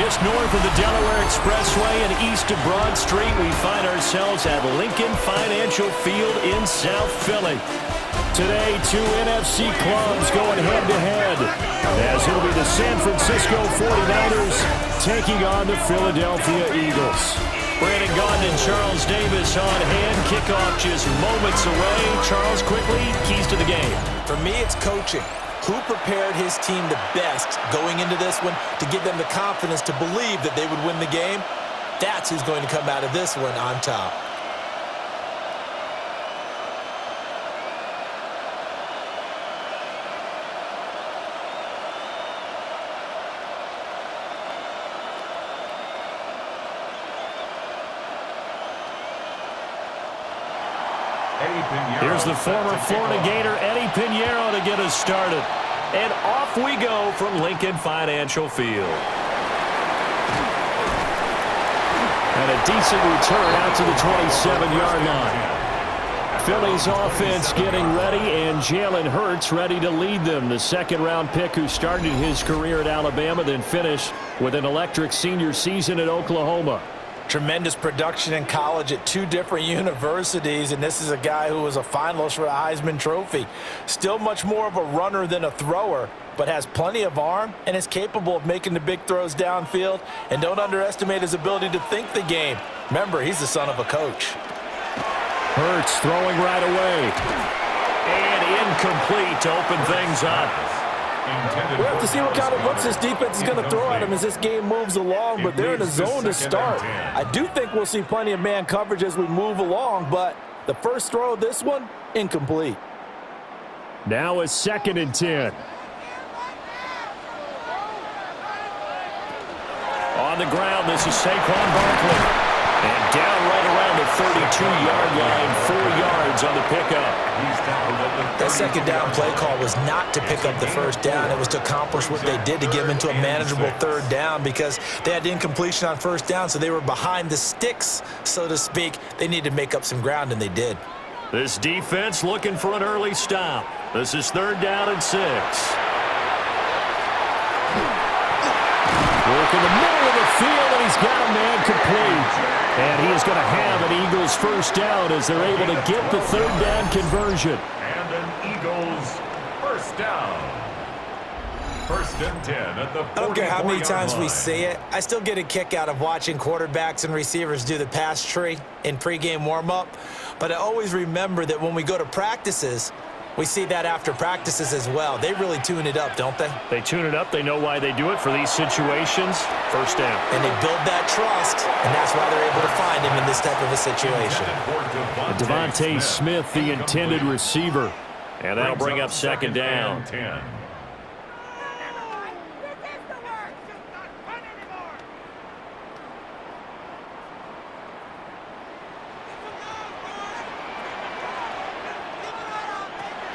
Just north of the Delaware Expressway and east of Broad Street, we find ourselves at Lincoln Financial Field in South Philly. Today, two NFC clubs going head-to-head, as it'll be the San Francisco 49ers taking on the Philadelphia Eagles. Brandon Gaudin and Charles Davis on hand. Kickoff just moments away. Charles, quickly, keys to the game. For me, it's coaching. Who prepared his team the best going into this one to give them the confidence to believe that they would win the game? That's who's going to come out of this one on top. Here's the former Florida Gator, Eddie Pinheiro, to get us started. And off we go from Lincoln Financial Field. And a decent return out to the 27-yard line. Philly's offense getting ready, and Jalen Hurts ready to lead them. The second-round pick who started his career at Alabama, then finished with an electric senior season at Oklahoma. Tremendous production in college at two different universities, and this is a guy who was a finalist for the Heisman Trophy. Still much more of a runner than a thrower, but has plenty of arm and is capable of making the big throws downfield. And don't underestimate his ability to think the game. Remember, he's the son of a coach. Hurts throwing right away. And incomplete to open things up. We'll have to see what kind of looks this defense is going to throw at him as this game moves along, but they're in a zone to start. I do think we'll see plenty of man coverage as we move along, but the first throw of this one, incomplete. Now a 2nd and 10. On the ground, this is Saquon Barkley. And down right around the 32-yard line, 4 yards on the pickup. That second down play call was not to pick up the first down. It was to accomplish what they did to get them into a manageable third down because they had incompletion on first down, so they were behind the sticks, so to speak. They needed to make up some ground, and they did. This defense looking for an early stop. This is 3rd down and 6. Work in the middle of the field, and he's got a man complete. And he is going to have an Eagles first down as they're able to get the 3rd down conversion. And an Eagles first down. 1st and 10 at the 44-yard line. I don't care how many times we say it, I still get a kick out of watching quarterbacks and receivers do the pass tree in pregame warm-up. But I always remember that when we go to practices, we see that after practices as well. They really tune it up, don't they? They tune it up. They know why they do it for these situations. First down. And they build that trust, and that's why they're able to find him in this type of a situation. Devontae Smith, the intended receiver. And that'll bring up 2nd down.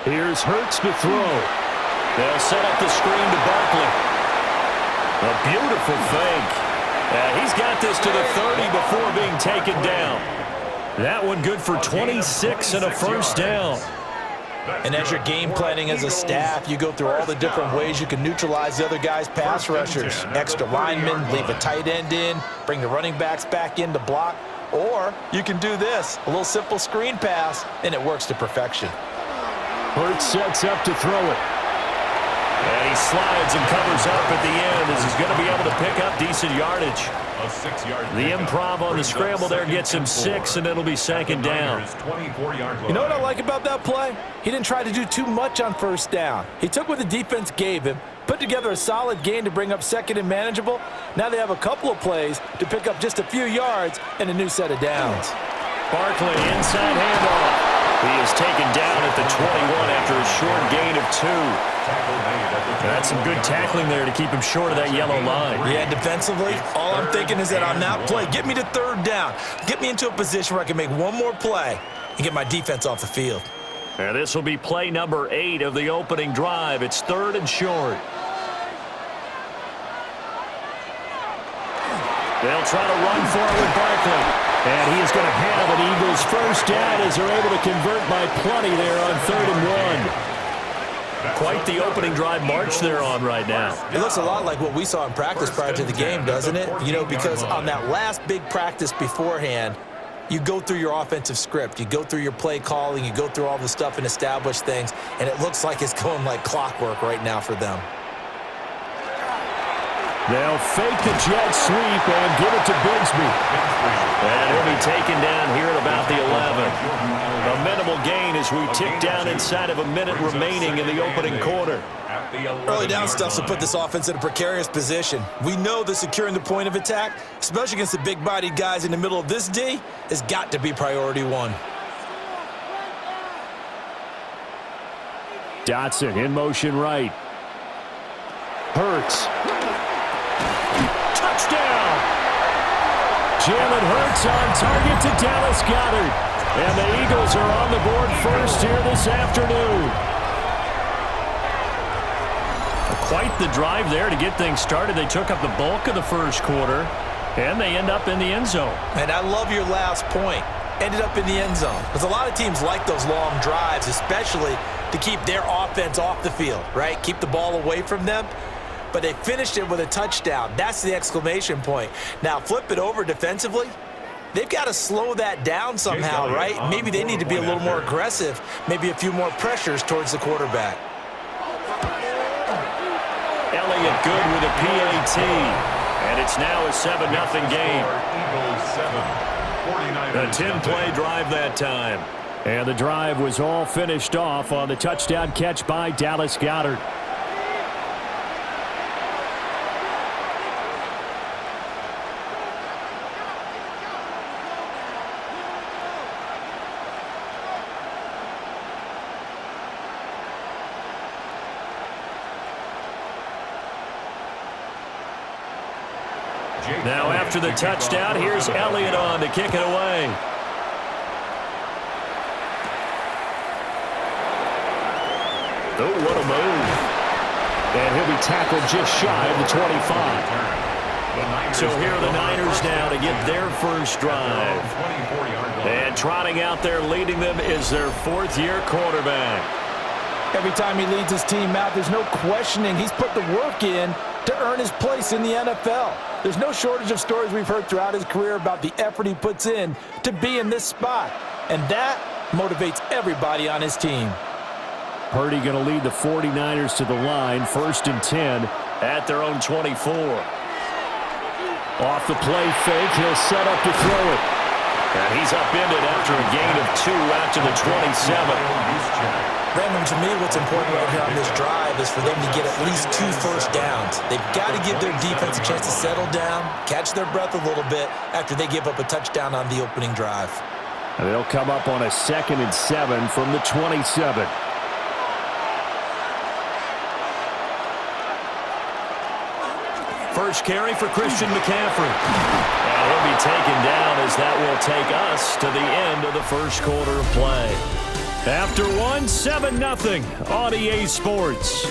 Here's Hurts to throw. They'll set up the screen to Barkley. A beautiful fake. He's got this to the 30 before being taken down. That one good for 26 and a first down. And as you're game planning as a staff, you go through all the different ways you can neutralize the other guy's pass rushers. Extra linemen, leave a tight end in, bring the running backs back in to block. Or you can do this, a little simple screen pass, and it works to perfection. Hurts sets up to throw it. And he slides and covers up at the end as he's going to be able to pick up decent yardage. The improv on the scramble there gets him 6, and it'll be 2nd down. You know what I like about that play? He didn't try to do too much on first down. He took what the defense gave him, put together a solid gain to bring up 2nd and manageable. Now they have a couple of plays to pick up just a few yards and a new set of downs. Barkley, inside handoff. He is taken down at the 21 after a short gain of 2. That's some good tackling there to keep him short of that yellow line. Yeah, defensively, all I'm thinking is that on that play, get me to 3rd down. Get me into a position where I can make one more play and get my defense off the field. And this will be play number 8 of the opening drive. It's 3rd and short. They'll try to run for it with Barkley. And he is going to have an Eagles first down as they're able to convert by plenty there on 3rd and 1. Quite the opening drive march they're on right now. It looks a lot like what we saw in practice prior to the game, doesn't it? You know, because on that last big practice beforehand, you go through your offensive script, you go through your play calling, you go through all the stuff and establish things, and it looks like it's going like clockwork right now for them. They'll fake the jet sweep and give it to Bigsby. And he'll be taken down here at about the 11. A minimal gain as we tick down inside of a minute remaining in the opening quarter. Early down stuff to put this offense in a precarious position. We know that securing the point of attack, especially against the big-bodied guys in the middle of this D, has got to be priority one. Dotson in motion right. Hurts. Touchdown! Jalen Hurts on target to Dallas Goedert. And the Eagles are on the board first here this afternoon. Quite the drive there to get things started. They took up the bulk of the first quarter, and they end up in the end zone. And I love your last point. Ended up in the end zone. Because a lot of teams like those long drives, especially to keep their offense off the field, right? Keep the ball away from them. But they finished it with a touchdown. That's the exclamation point. Now, flip it over defensively. They've got to slow that down somehow, right? Maybe they need to be a little more aggressive. Maybe a few more pressures towards the quarterback. Elliott good with a PAT. And it's now a 7-0 game. A 10-play drive that time. And the drive was all finished off on the touchdown catch by Dallas Goedert. Now after the touchdown, here's Elliott on to kick it away. Oh, what a move. And he'll be tackled just shy of the 25. So here are the Niners now to get their first drive. And trotting out there leading them is their fourth-year quarterback. Every time he leads his team out, there's no questioning. He's put the work in to earn his place in the NFL. There's no shortage of stories we've heard throughout his career about the effort he puts in to be in this spot. And that motivates everybody on his team. Purdy going to lead the 49ers to the line, 1st and 10 at their own 24. Off the play fake, he'll set up to throw it. And he's upended after a gain of 2 out to the 27. Brandon, to me, what's important right here on this drive is for them to get at least 2 first downs. They've got to give their defense a chance to settle down, catch their breath a little bit after they give up a touchdown on the opening drive. And they'll come up on a 2nd and 7 from the 27. First carry for Christian McCaffrey. And he'll be taken down as that will take us to the end of the first quarter of play. After 7-0 on EA Sports.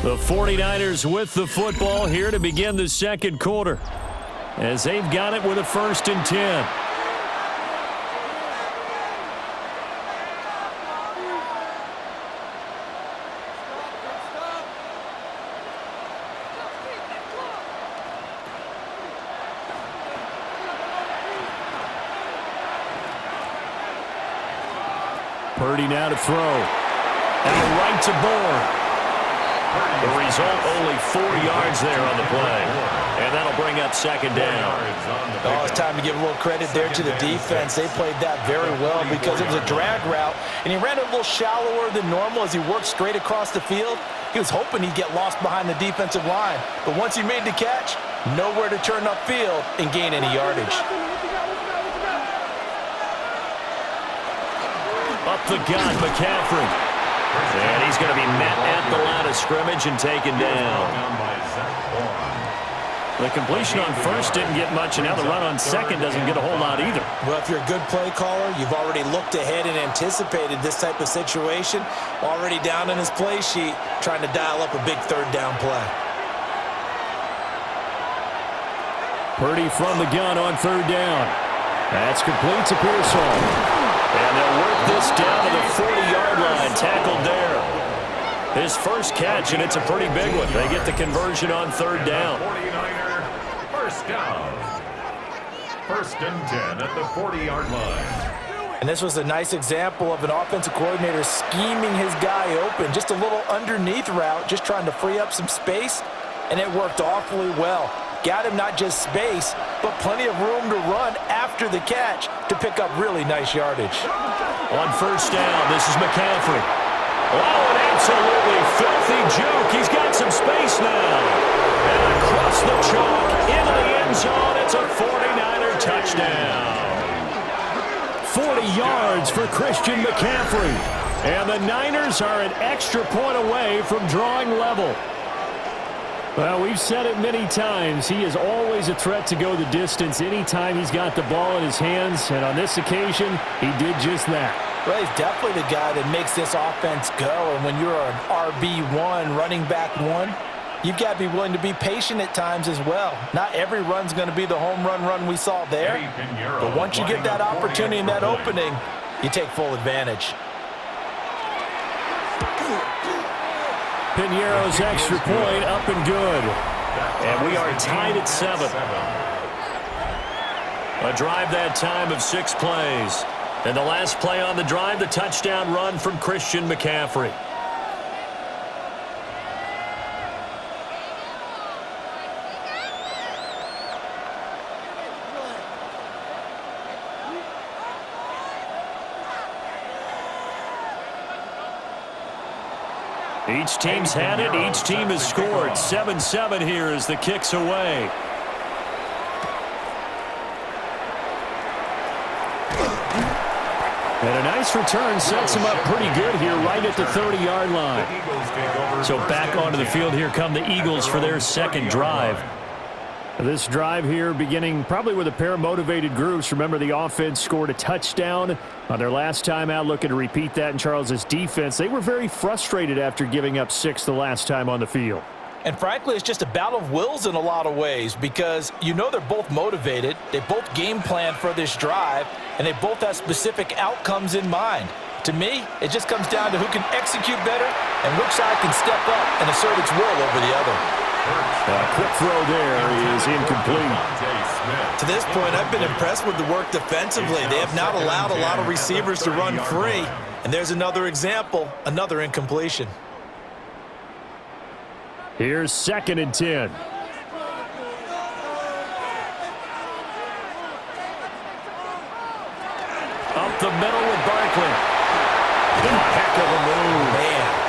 The 49ers with the football here to begin the second quarter, as they've got it with a 1st and 10. Purdy now to throw. And right to Bourne. The result, only 4 yards there on the play. And that'll bring up 2nd down. Oh, it's time to give a little credit there to the defense. They played that very well because it was a drag route, and he ran it a little shallower than normal as he worked straight across the field. He was hoping he'd get lost behind the defensive line. But once he made the catch, nowhere to turn upfield and gain any yardage. Up the gun, McCaffrey. And he's going to be met at the line of scrimmage and taken down. The completion on first didn't get much, and now the run on second doesn't get a whole lot either. Well, if you're a good play caller, you've already looked ahead and anticipated this type of situation. Already down in his play sheet, trying to dial up a big 3rd down play. Purdy from the gun on 3rd down. That's complete to Pearsall. And they'll work this down to the 40-yard line, tackled there. His first catch, and it's a pretty big one. They get the conversion on third down. 49er, first down. First and 10 at the 40-yard line. And this was a nice example of an offensive coordinator scheming his guy open. Just a little underneath route, just trying to free up some space, and it worked awfully well. Got him not just space, but plenty of room to run after the catch to pick up really nice yardage. On first down, this is McCaffrey. Oh, an absolutely filthy juke. He's got some space now. And across the chalk, into the end zone, it's a 49er touchdown. 40 yards for Christian McCaffrey. And the Niners are an extra point away from drawing level. Well, we've said it many times. He is always a threat to go the distance anytime he's got the ball in his hands. And on this occasion, he did just that. Well, he's definitely the guy that makes this offense go. And when you're an RB1, running back one, you've got to be willing to be patient at times as well. Not every run's going to be the home run we saw there. But once you get that opportunity and that opening, you take full advantage. Piñeiro's extra point up and good. And we are tied at 7. A drive that time of 6 plays. And the last play on the drive, the touchdown run from Christian McCaffrey. Each team's had it. Each team has scored. 7-7 here as the kick's away. And a nice return sets him up pretty good here right at the 30-yard line. So back onto the field here come the Eagles for their second drive. This drive here beginning probably with a pair of motivated groups. Remember, the offense scored a touchdown on their last time out, looking to repeat that in Charles's defense. They were very frustrated after giving up 6 the last time on the field. And frankly, it's just a battle of wills in a lot of ways because you know they're both motivated. They both game plan for this drive, and they both have specific outcomes in mind. To me, it just comes down to who can execute better and which side can step up and assert its will over the other. Quick throw there is incomplete. To this point, I've been impressed with the work defensively. They have not allowed a lot of receivers to run free. And there's another example, another incompletion. Here's 2nd and 10. Up the middle with Barkley. Heck of a move. Man.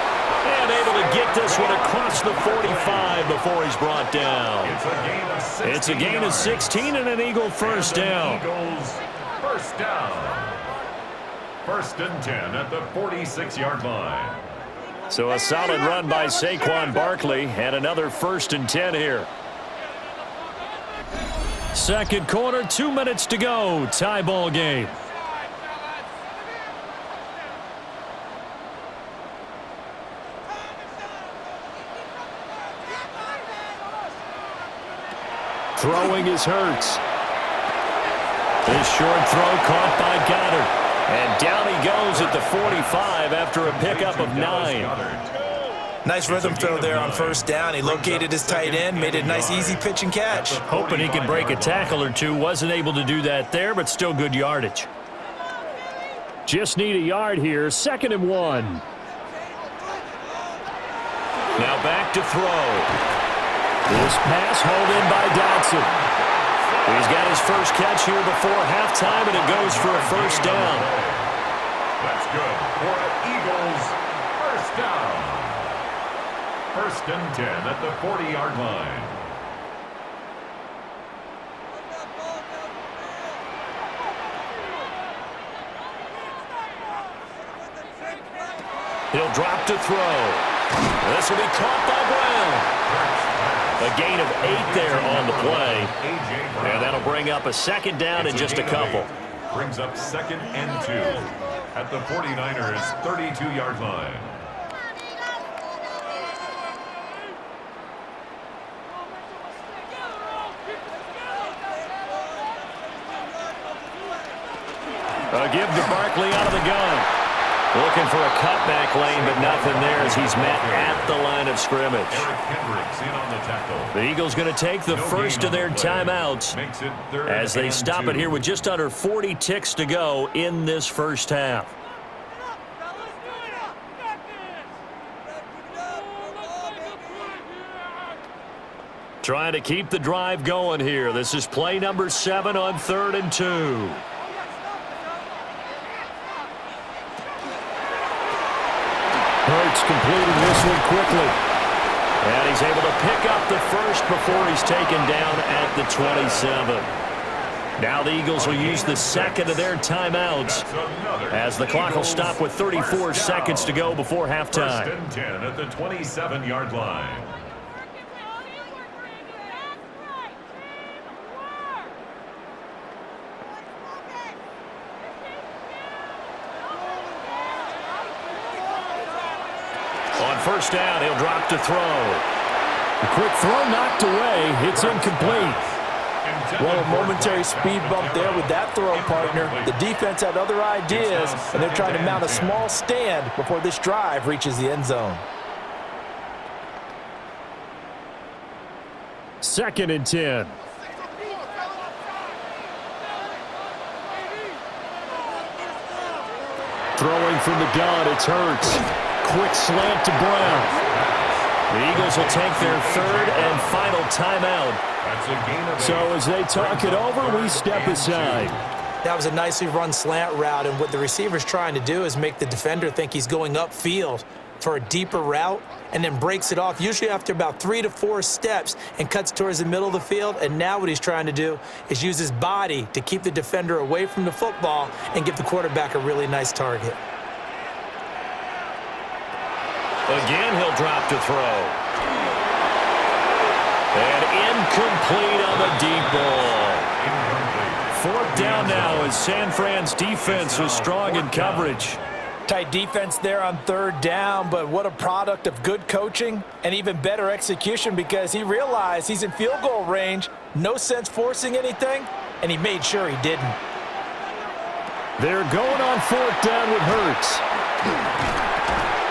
And able to get this one across the 45 before he's brought down. It's a gain of 16 and an Eagle first down. Eagles first down. First and 10 at the 46-yard line. So a solid run by Saquon Barkley and another 1st and 10 here. Second quarter, 2 minutes to go. Tie ball game. Throwing is Hurts. This short throw caught by Goddard. And down he goes at the 45 after a pickup of 9. Nice rhythm throw there on first down. He located his tight end, made it a nice easy pitch and catch. Hoping he could break a tackle or two. Wasn't able to do that there, but still good yardage. Just need a yard here. 2nd and 1. Now back to throw. This pass hauled in by Dotson. He's got his first catch here before halftime, and it goes for a first down. That's good for the Eagles. First down. First and 10 at the 40-yard line. He'll drop to throw. This will be caught by Brown. A gain of 8 there on the play. And that'll bring up a second down in just a couple. Brings up 2nd and 2 at the 49ers 32-yard line. They'll give to Barkley out of the gun. Looking for a cutback lane, but nothing there as he's met at the line of scrimmage. The Eagles going to take the first of their timeouts as they stop it here with just under 40 ticks to go in this first half. Trying to keep the drive going here. This is play number 7 on 3rd and 2. Hurts completing this one quickly. And he's able to pick up the first before he's taken down at the 27. Now the Eagles will use the second of their timeouts as the clock will stop with 34 seconds to go before halftime. 1st and 10 at the 27-yard line. On first down, he'll drop to throw. A quick throw knocked away. It's incomplete. Well, a momentary speed bump there with that throw, partner. The defense had other ideas, and they're trying to mount a small stand before this drive reaches the end zone. 2nd and 10. Throwing from the gun, it's Hurts. Quick slant to Brown. The Eagles will take their 3rd and final timeout. So as they talk it over, we step aside. That was a nicely run slant route, and what the receiver's trying to do is make the defender think he's going upfield for a deeper route and then breaks it off, usually after about 3 to 4 steps, and cuts towards the middle of the field. And now what he's trying to do is use his body to keep the defender away from the football and give the quarterback a really nice target. Again, he'll drop to throw. And incomplete on the deep ball. 4th down now as San Fran's defense was strong in coverage. Tight defense there on 3rd down, but what a product of good coaching and even better execution, because he realized he's in field goal range, no sense forcing anything, and he made sure he didn't. They're going on 4th down with Hurts.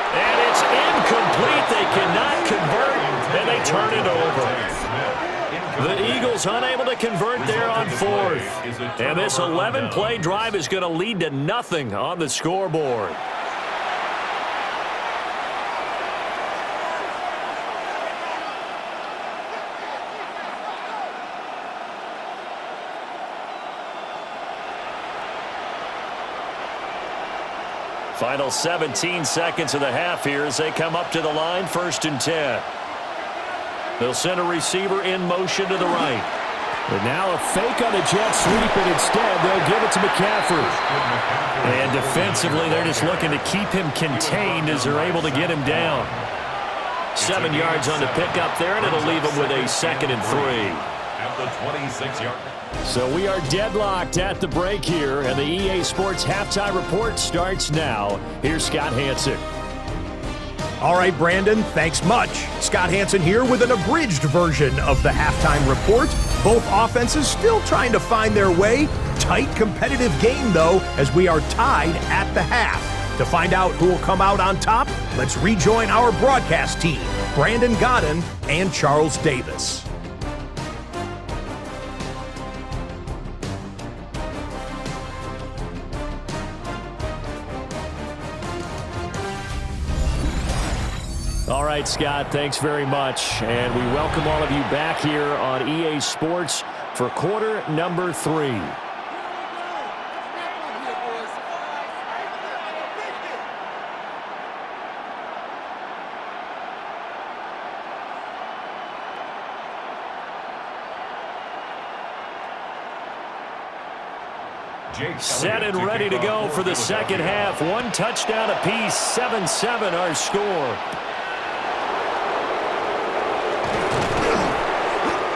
And it's incomplete. They cannot convert, and they turn it over. The Eagles unable to convert there on 4th. And this 11-play drive is going to lead to nothing on the scoreboard. Final 17 seconds of the half here as they come up to the line, 1st and 10. They'll send a receiver in motion to the right. But now a fake on the jet sweep, and instead they'll give it to McCaffrey. And defensively, they're just looking to keep him contained as they're able to get him down. 7 yards on the pickup there, and it'll leave him with a 2nd and 3. At the 26-yard. So we are deadlocked at the break here, and the EA Sports Halftime Report starts now. Here's Scott Hanson. All right, Brandon, thanks much. Scott Hanson here with an abridged version of the Halftime Report. Both offenses still trying to find their way. Tight, competitive game, though, as we are tied at the half. To find out who will come out on top, let's rejoin our broadcast team, Brandon Godden and Charles Davis. All right, Scott, thanks very much. And we welcome all of you back here on EA Sports for quarter number 3. Set and ready to go for the second half. 1 touchdown apiece, 7-7 our score.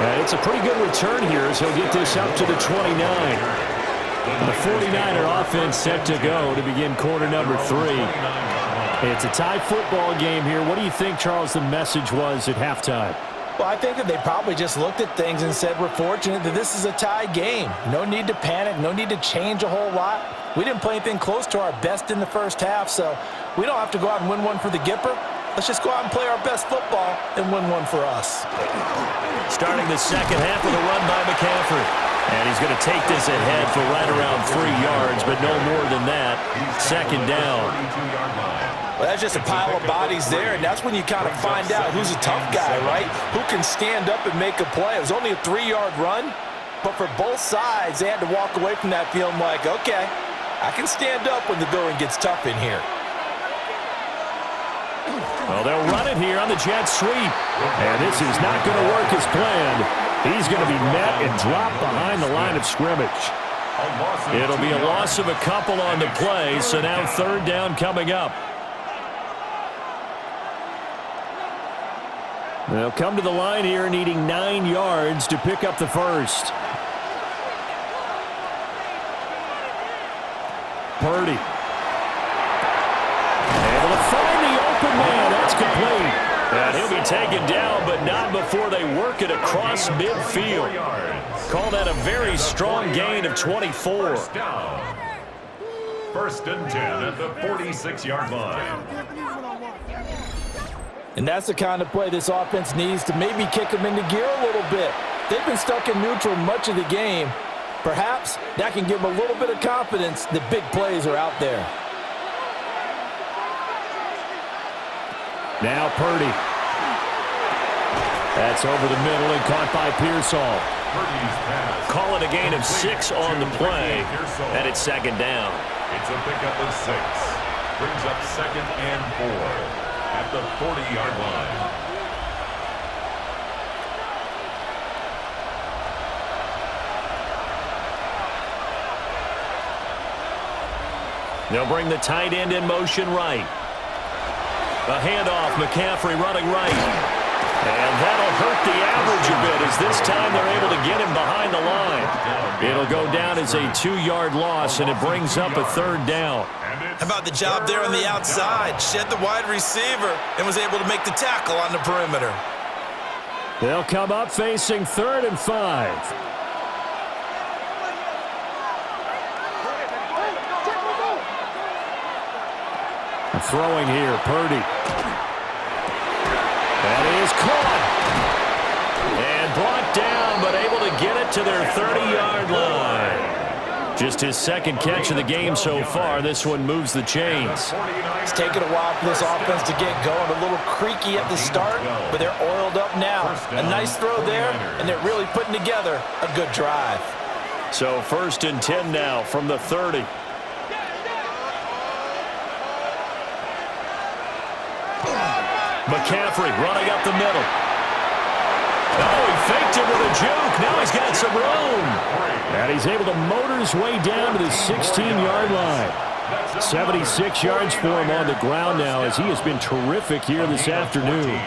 And it's a pretty good return here as he'll get this up to the 29. The 49er offense set to go to begin quarter number 3. It's a tie football game here. What do you think, Charles, the message was at halftime? Well, I think that they probably just looked at things and said, we're fortunate that this is a tie game. No need to panic, no need to change a whole lot. We didn't play anything close to our best in the first half, so we don't have to go out and win one for the Gipper. Let's just go out and play our best football and win one for us. Starting the second half with a run by McCaffrey. And he's going to take this ahead for right around 3 yards, but no more than that. Second down. Well, that's just a pile of bodies there, and that's when you kind of find out who's a tough guy, right? Who can stand up and make a play. It was only a 3-yard run, but for both sides, they had to walk away from that feeling like, okay, I can stand up when the going gets tough in here. Well, they'll run it here on the jet sweep. And this is not going to work as planned. He's going to be met and dropped behind the line of scrimmage. It'll be a loss of a couple on the play, so now third down coming up. They'll come to the line here needing 9 yards to pick up the first. Purdy. Able to find the open man. That's complete. And he'll be taken down, but not before they work it across midfield. Call that a very strong gain of 24. First and 10 at the 46-yard line. And that's the kind of play this offense needs to maybe kick them into gear a little bit. They've been stuck in neutral much of the game. Perhaps that can give them a little bit of confidence that big plays are out there. Now Purdy. That's over the middle and caught by Pearsall. Call it a gain of 6 on the play, and it's second down. It's a pickup of 6. Brings up second and 4 at the 40-yard line. They'll bring the tight end in motion right. A handoff, McCaffrey running right. And that'll hurt the average a bit as this time they're able to get him behind the line. It'll go down as a 2-yard loss, and it brings up a third down. How about the job there on the outside? Shed the wide receiver and was able to make the tackle on the perimeter. They'll come up facing 3rd and 5. Throwing here, Purdy. That is caught. And brought down, but able to get it to their 30-yard line. Just his second catch of the game so far. This one moves the chains. It's taken a while for this offense to get going. A little creaky at the start, but they're oiled up now. A nice throw there, and they're really putting together a good drive. So 1st and 10 now from the 30. McCaffrey running up the middle. Oh, he faked it with a juke. Now he's got some room. And he's able to motor his way down to the 16-yard line. 76 yards for him on the ground now as he has been terrific here this afternoon.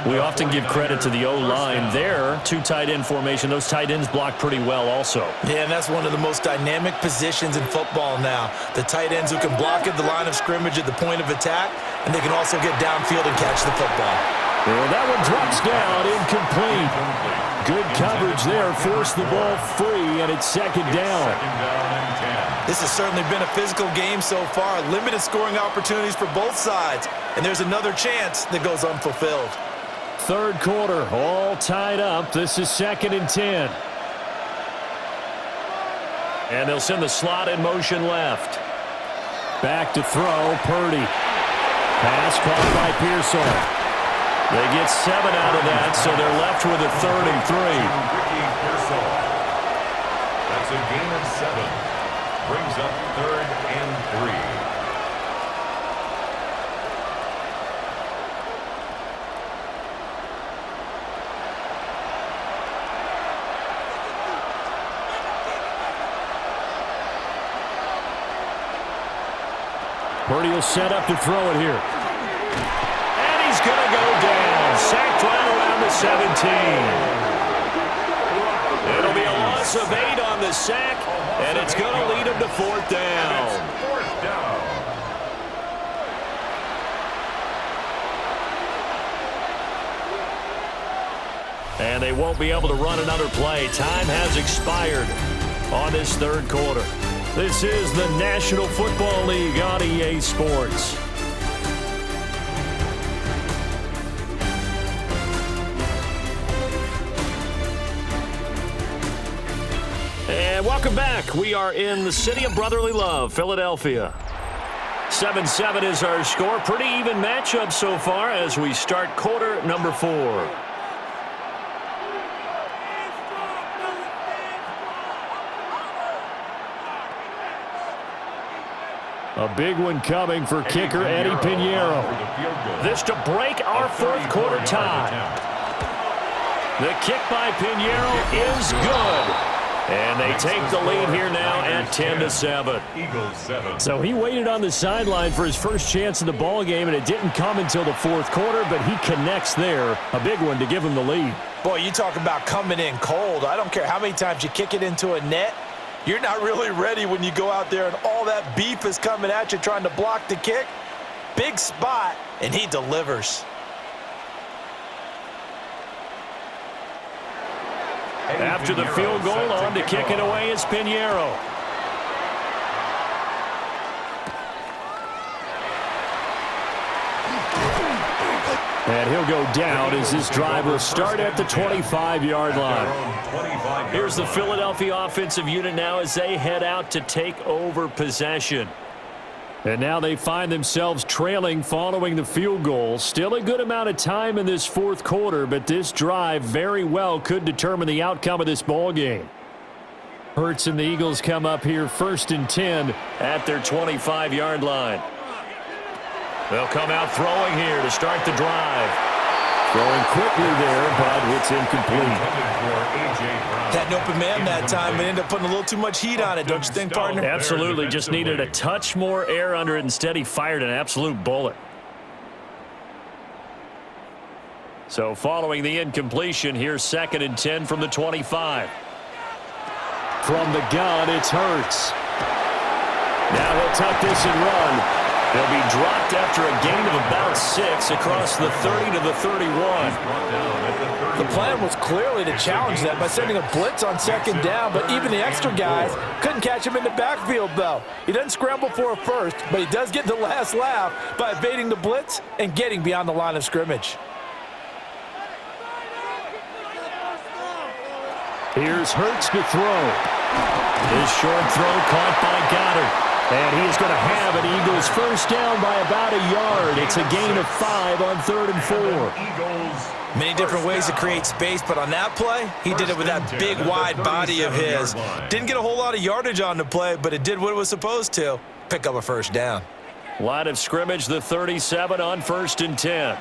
We often give credit to the O-line there. 2 tight end formation. Those tight ends block pretty well also. Yeah, and that's one of the most dynamic positions in football now. The tight ends who can block at the line of scrimmage at the point of attack, and they can also get downfield and catch the football. Well, that one drops down, incomplete. Good coverage there, forced the ball free, and it's second down. This has certainly been a physical game so far. Limited scoring opportunities for both sides, and there's another chance that goes unfulfilled. Third quarter, all tied up. This is 2nd and 10. And they'll send the slot in motion left. Back to throw, Purdy. Pass caught by Pearsall. They get 7 out of that, so they're left with a 3rd and 3. That's a gain of 7. Brings up 3rd and 3. Purdy will set up to throw it here. And he's going to go down. Sacked right around the 17. It'll be a loss of 8 on the sack, and it's going to lead him to 4th down. And they won't be able to run another play. Time has expired on this third quarter. This is the National Football League on EA Sports. And welcome back. We are in the city of brotherly love, Philadelphia. 7-7 is our score. Pretty even matchup so far as we start quarter number 4. A big one coming for kicker Eddie Pinheiro. This to break our fourth quarter tie. The kick by Pinheiro is good. And they take the lead here now at 10-7. So he waited on the sideline for his first chance in the ball game, and it didn't come until the fourth quarter, but he connects there. A big one to give him the lead. Boy, you talk about coming in cold. I don't care how many times you kick it into a net. You're not really ready when you go out there and all that beef is coming at you trying to block the kick. Big spot, and he delivers. After the field goal, on to kick it away is Pinheiro. And he'll go down as this drive will start at the 25-yard line. Here's the Philadelphia offensive unit now as they head out to take over possession. And now they find themselves trailing following the field goal. Still a good amount of time in this fourth quarter, but this drive very well could determine the outcome of this ball game. Hurts and the Eagles come up here 1st and 10 at their 25-yard line. They'll come out throwing here to start the drive. Throwing quickly there, but it's incomplete. Had an open man that time, but ended up putting a little too much heat on it, don't you think, partner? Absolutely. Just needed a touch more air under it. Instead, he fired an absolute bullet. So following the incompletion, here's 2nd and 10 from the 25. From the gun, it's Hurts. Now he'll tuck this and run. He'll be dropped after a gain of about 6 across the 30 to the 31. The plan was clearly to challenge that by sending a blitz on 2nd down, but even the extra guys couldn't catch him in the backfield, though. He doesn't scramble for a first, but he does get the last laugh by evading the blitz and getting beyond the line of scrimmage. Here's Hurts to throw. His short throw caught by Goddard. And he is going to have an Eagles first down by about a yard. It's a gain of 5 on 3rd and 4. Many different ways to create space, but on that play, he did it with that big, wide body of his. Didn't get a whole lot of yardage on the play, but it did what it was supposed to. Pick up a first down. Line of scrimmage, the 37 on 1st and 10.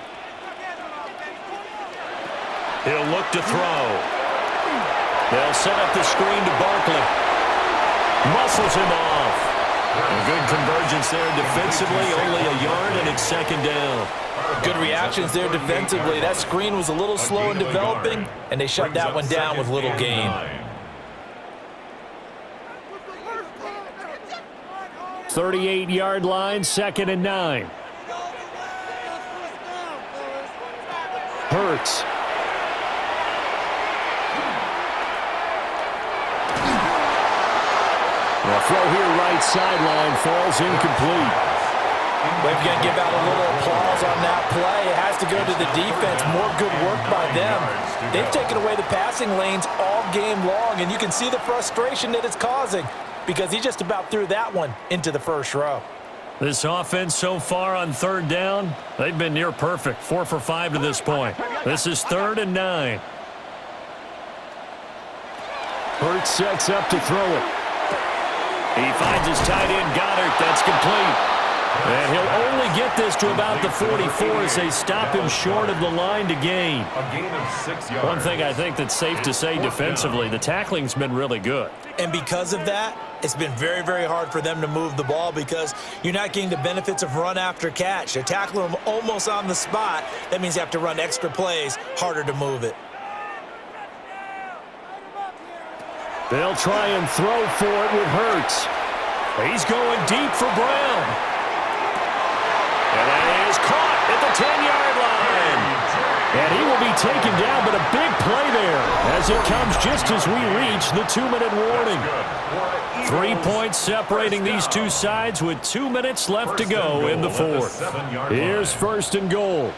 He'll look to throw. They'll set up the screen to Barkley. Muscles him off. A good convergence there defensively, only a yard, and it's 2nd down. Good reactions there defensively. That screen was a little slow in developing, and they shut that one down with little gain. 38-yard line, 2nd and 9. Hurts. The throw here right sideline falls incomplete. We're going to give out a little applause on that play. It has to go to the defense. More good work by them. They've taken away the passing lanes all game long, and you can see the frustration that it's causing because he just about threw that one into the first row. This offense so far on 3rd down, they've been near perfect. 4 for 5 to this point. This is 3rd and 9. Hurts sets up to throw it. He finds his tight end, Goddard. That's complete. And he'll only get this to about the 44 as they stop him short of the line to gain. A gain of 6 yards. One thing I think that's safe to say defensively, the tackling's been really good. And because of that, it's been very, very hard for them to move the ball because you're not getting the benefits of run after catch. They're tackling them almost on the spot. That means you have to run extra plays, harder to move it. They'll try and throw for it with Hurts. He's going deep for Brown. And that is caught at the 10-yard line. And he will be taken down, but a big play there as it comes just as we reach the 2-minute warning. 3 points separating these two sides with 2 minutes left to go in the fourth. Here's first and goal.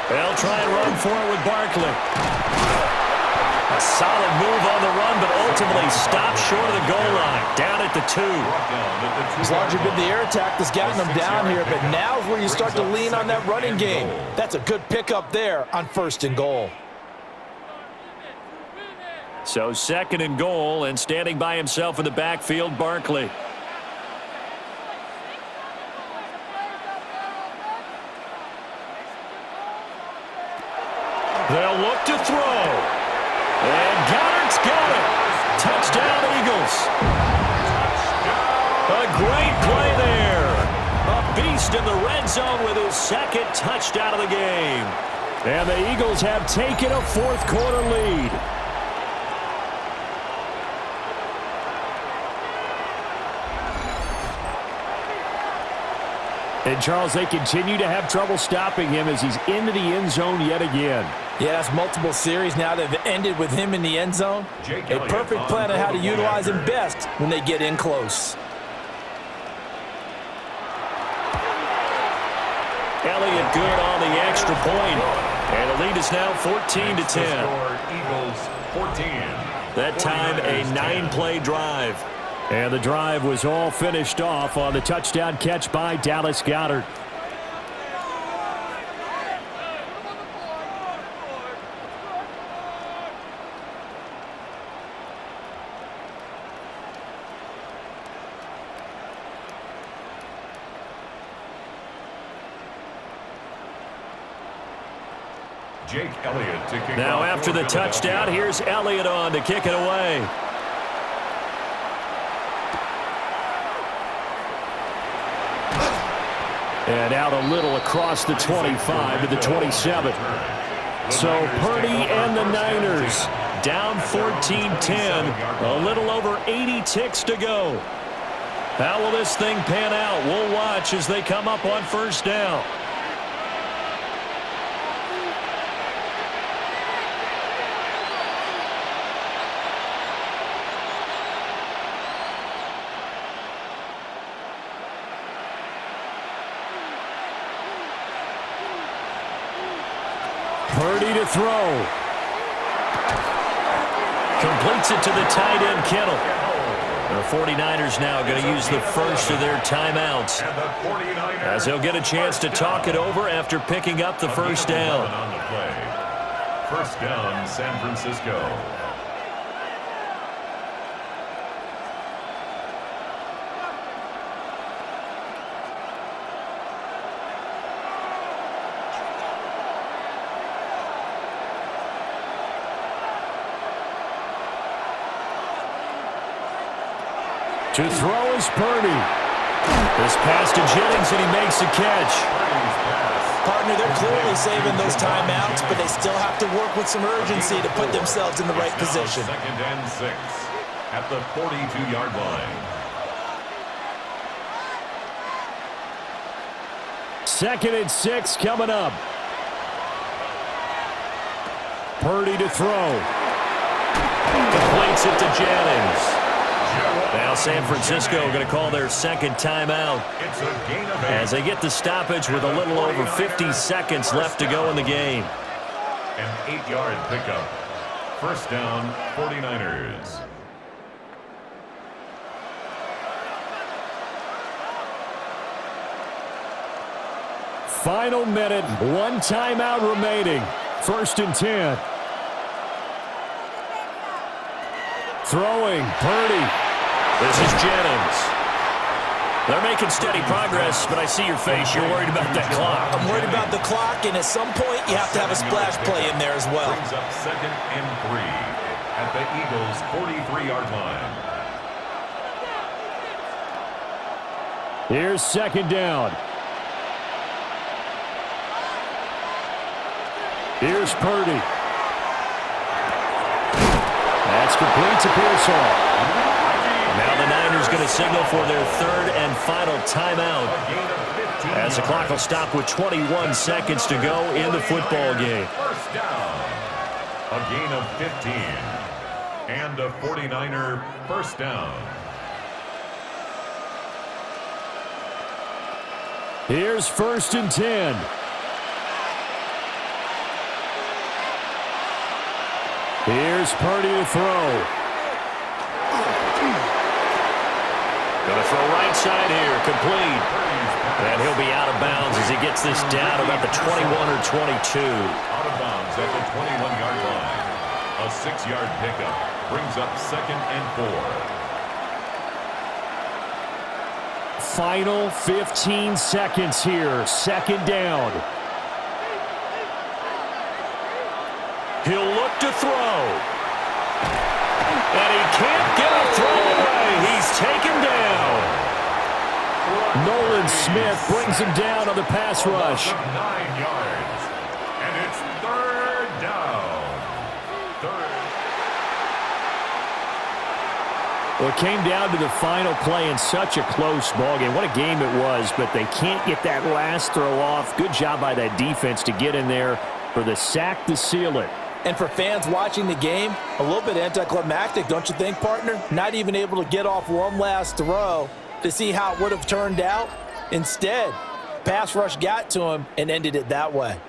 They'll try and run for it with Barkley. A solid move on the run, but ultimately stopped short of the goal line, down at the 2. It's largely been the air attack that's gotten them down here, but now is where you start to lean on that running game. That's a good pickup there on first and goal. So second and goal, and standing by himself in the backfield, Barkley. They'll look to throw. And Goddard's got it. Touchdown, Eagles. A great play there. A beast in the red zone with his second touchdown of the game. And the Eagles have taken a fourth quarter lead. And, Charles, they continue to have trouble stopping him as he's into the end zone yet again. Yeah, that's multiple series now that have ended with him in the end zone. A perfect plan on how to utilize him best when they get in close. Elliott good on the extra point. And the lead is now 14-10. Eagles 14. That time a 9-play drive. And the drive was all finished off on the touchdown catch by Dallas Goedert. Jake Elliott to kick Now off after the touchdown, here's Elliott on to kick it away. And out a little across the 25 to the 27. So Purdy and the Niners down 14-10. A little over 80 ticks to go. How will this thing pan out? We'll watch as they come up on first down. Purdy to throw. Completes it to the tight end, Kittle. The 49ers now going to use the first of their timeouts as they'll get a chance to talk it over after picking up the first down. First down, San Francisco. To throw is Purdy. This pass to Jennings, and he makes the catch. Partner, they're clearly saving those timeouts, but they still have to work with some urgency to put themselves in the right position. Second and 6 at the 42-yard line. Second and 6 coming up. Purdy to throw. Completes it to Jennings. Now San Francisco going to call their second timeout as they get the stoppage with a little over 50 seconds left to go in the game. An 8-yard pickup. First down, 49ers. Final minute, one timeout remaining. First and 10. Throwing, Purdy. This is Jennings. They're making steady progress, but I see your face. You're worried about that clock. I'm worried about the clock, and at some point, you have to have a splash play in there as well. Brings up second and 3 at the Eagles' 43-yard line. Here's second down. Here's Purdy. That's complete to Pearsall. Now the Niners going to signal for their third and final timeout. A gain of as the clock will stop with 21 seconds to go in the football game. First down. A gain of 15. And a 49er first down. Here's 1st and 10. Here's Purdy to throw. Going to throw right side here, complete. And he'll be out of bounds as he gets this down about the 21 or 22. Out of bounds at the 21-yard line. A 6-yard pickup brings up 2nd and 4. Final 15 seconds here, 2nd down. He'll look to throw. And he can't get a throw away. He's taken down. Nolan Smith brings him down on the pass rush. 9 yards. And it's 3rd down. Well, it came down to the final play in such a close ballgame. What a game it was, but they can't get that last throw off. Good job by that defense to get in there for the sack to seal it. And for fans watching the game, a little bit anticlimactic, don't you think, partner? Not even able to get off one last throw to see how it would have turned out. Instead, pass rush got to him and ended it that way.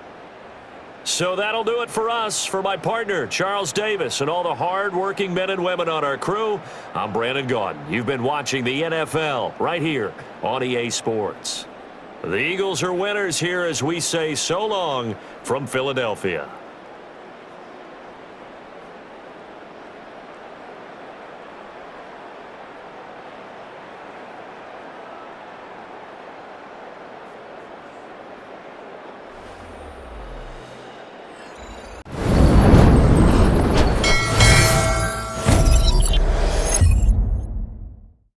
So that'll do it for us. For my partner, Charles Davis, and all the hard-working men and women on our crew, I'm Brandon Gaudin. You've been watching the NFL right here on EA Sports. The Eagles are winners here as we say so long from Philadelphia.